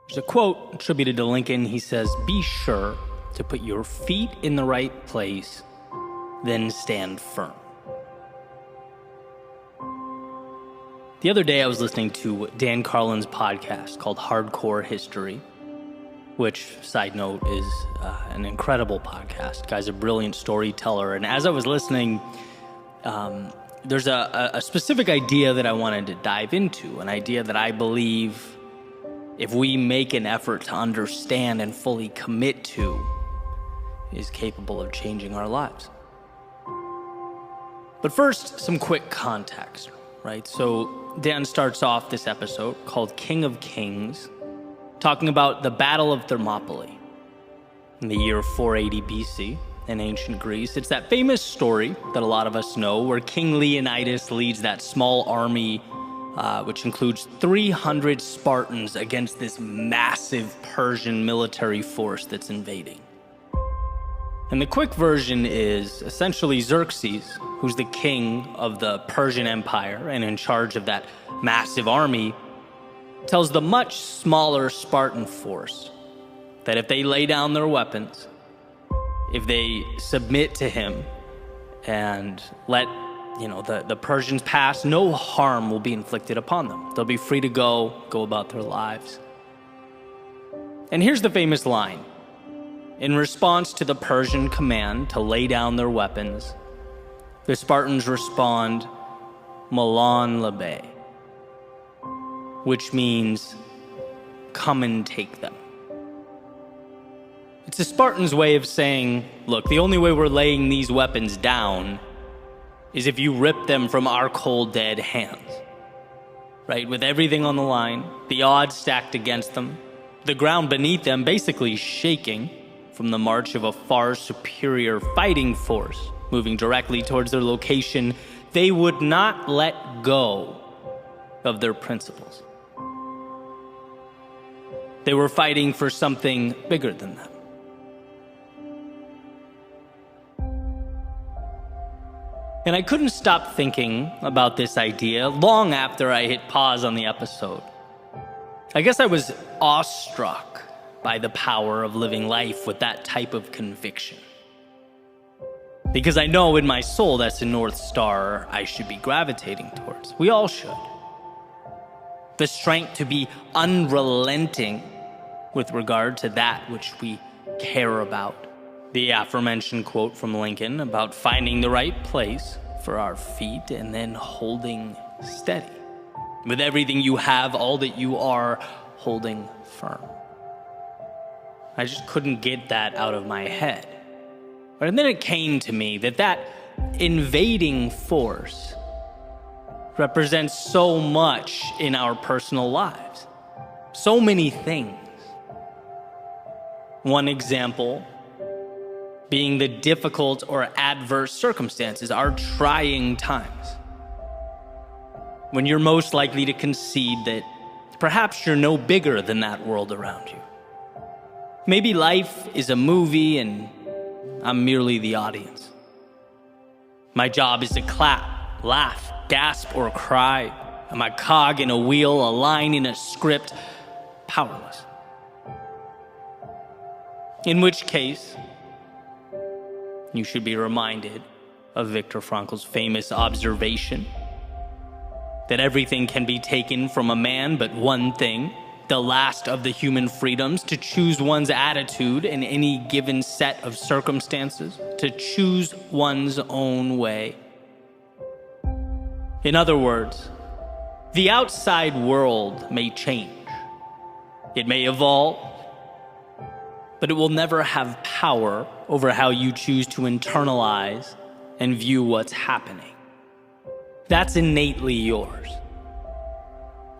There's a quote attributed to Lincoln. He says, "Be sure to put your feet in the right place, then stand firm." The other day I was listening to Dan Carlin's podcast called Hardcore History, which, side note, is an incredible podcast. Guy's a brilliant storyteller. And as I was listening, there's a specific idea that I wanted to dive into, an idea that I believe if we make an effort to understand and fully commit to, is capable of changing our lives. But first, some quick context, right? So Dan starts off this episode called King of Kings, talking about the Battle of Thermopylae in the year 480 BC in ancient Greece. It's that famous story that a lot of us know where King Leonidas leads that small army, which includes 300 Spartans against this massive Persian military force that's invading. And the quick version is essentially Xerxes, who's the king of the Persian Empire and in charge of that massive army, tells the much smaller Spartan force that if they lay down their weapons, if they submit to him and let the Persians pass, no harm will be inflicted upon them. They'll be free to go about their lives. And here's the famous line. In response to the Persian command to lay down their weapons, the Spartans respond, "Malan labe," which means, "Come and take them." It's the Spartans' way of saying, look, the only way we're laying these weapons down is if you rip them from our cold, dead hands. Right? With everything on the line, the odds stacked against them, the ground beneath them basically shaking from the march of a far superior fighting force moving directly towards their location, they would not let go of their principles. They were fighting for something bigger than them. And I couldn't stop thinking about this idea long after I hit pause on the episode. I guess I was awestruck by the power of living life with that type of conviction. Because I know in my soul that's the North Star I should be gravitating towards. We all should. The strength to be unrelenting with regard to that which we care about. The aforementioned quote from Lincoln about finding the right place for our feet and then holding steady. With everything you have, all that you are, holding firm. I just couldn't get that out of my head. And then it came to me that invading force represents so much in our personal lives. So many things. One example being the difficult or adverse circumstances, our trying times. When you're most likely to concede that perhaps you're no bigger than that world around you. Maybe life is a movie and I'm merely the audience. My job is to clap, laugh, gasp, or cry. I'm a cog in a wheel, a line in a script, powerless. In which case, you should be reminded of Viktor Frankl's famous observation that everything can be taken from a man but one thing, the last of the human freedoms, to choose one's attitude in any given set of circumstances, to choose one's own way. In other words, the outside world may change. It may evolve, but it will never have power over how you choose to internalize and view what's happening. That's innately yours.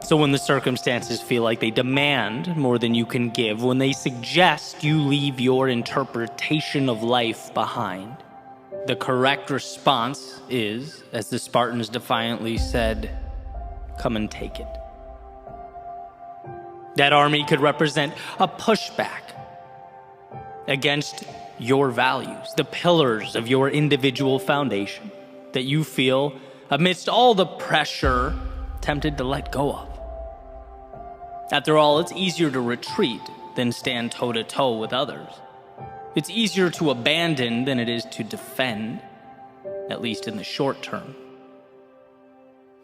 So when the circumstances feel like they demand more than you can give, when they suggest you leave your interpretation of life behind, the correct response is, as the Spartans defiantly said, "Come and take it." That army could represent a pushback against your values, the pillars of your individual foundation that you feel, amidst all the pressure, tempted to let go of. After all, it's easier to retreat than stand toe-to-toe with others. It's easier to abandon than it is to defend, at least in the short term.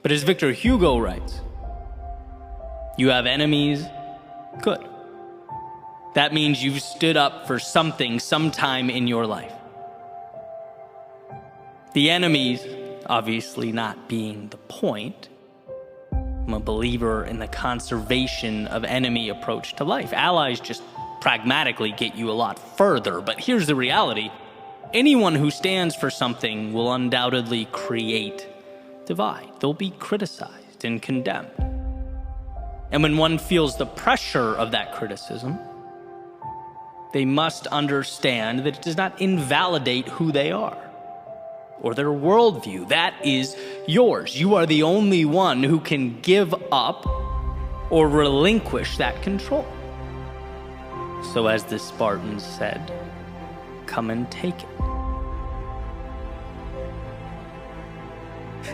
But as Victor Hugo writes, you have enemies, good. That means you've stood up for something sometime in your life. The enemies, obviously not being the point. I'm a believer in the conservation of enemy approach to life. Allies just pragmatically get you a lot further, but here's the reality. Anyone who stands for something will undoubtedly create divide. They'll be criticized and condemned. And when one feels the pressure of that criticism, they must understand that it does not invalidate who they are or their worldview. That is yours. You are the only one who can give up or relinquish that control. So as the Spartans said, come and take it.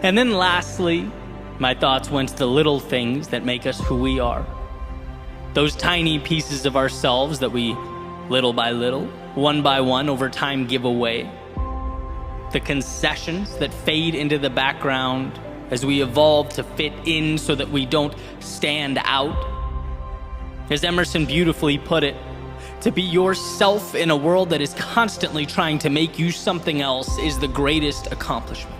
And then lastly, my thoughts went to the little things that make us who we are. Those tiny pieces of ourselves that we, little by little, one by one, over time give away. The concessions that fade into the background as we evolve to fit in so that we don't stand out. As Emerson beautifully put it, to be yourself in a world that is constantly trying to make you something else is the greatest accomplishment.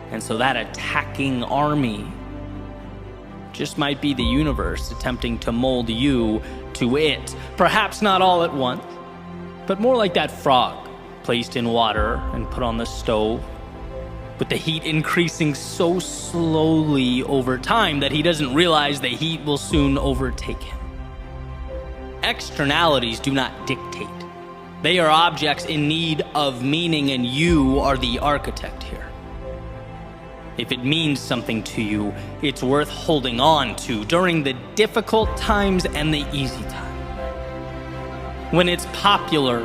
And so that attacking army just might be the universe attempting to mold you to it. Perhaps not all at once, but more like that frog placed in water and put on the stove, with the heat increasing so slowly over time that he doesn't realize the heat will soon overtake him. Externalities do not dictate. They are objects in need of meaning, and you are the architect here. If it means something to you, it's worth holding on to during the difficult times and the easy times. When it's popular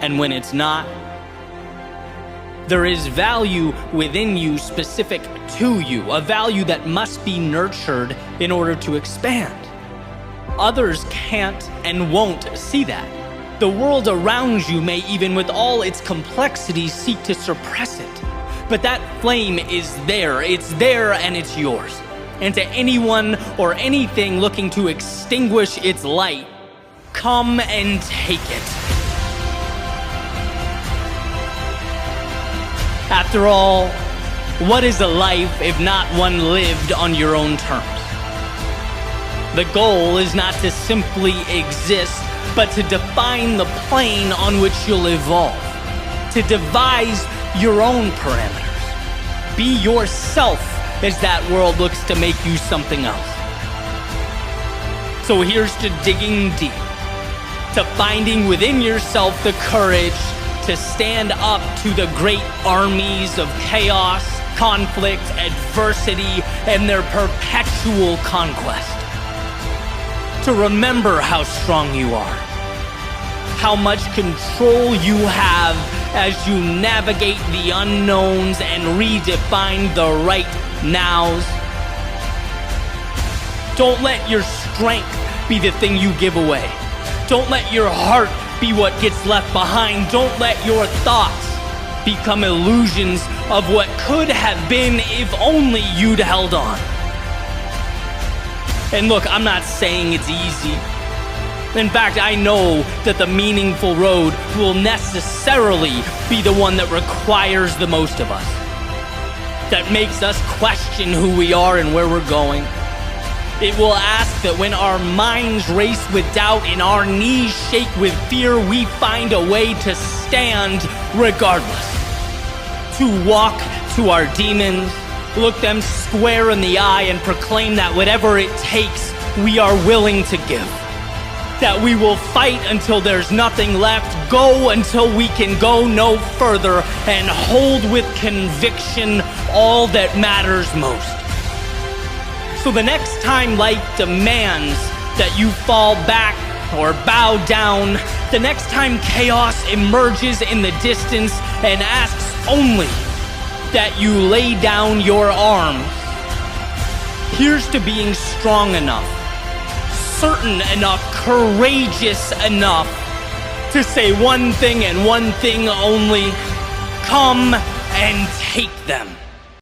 and when it's not, there is value within you specific to you, a value that must be nurtured in order to expand. Others can't and won't see that. The world around you may, even with all its complexities, seek to suppress it. But that flame is there. It's there and it's yours. And to anyone or anything looking to extinguish its light, come and take it. After all, what is a life if not one lived on your own terms? The goal is not to simply exist, but to define the plane on which you'll evolve, to devise your own parameters. Be yourself as that world looks to make you something else. So here's to digging deep, to finding within yourself the courage to stand up to the great armies of chaos, conflict, adversity, and their perpetual conquest. To remember how strong you are, how much control you have as you navigate the unknowns and redefine the right nows. Don't let your strength be the thing you give away. Don't let your heart be what gets left behind. Don't let your thoughts become illusions of what could have been if only you'd held on. And look, I'm not saying it's easy. In fact, I know that the meaningful road will necessarily be the one that requires the most of us, that makes us question who we are and where we're going. It will ask that when our minds race with doubt and our knees shake with fear, we find a way to stand regardless, to walk to our demons, look them square in the eye and proclaim that whatever it takes, we are willing to give. That we will fight until there's nothing left, go until we can go no further, and hold with conviction all that matters most. So the next time life demands that you fall back or bow down, the next time chaos emerges in the distance and asks only that you lay down your arms, Here's to being strong enough, certain enough, courageous enough to say one thing and one thing only: come and take them.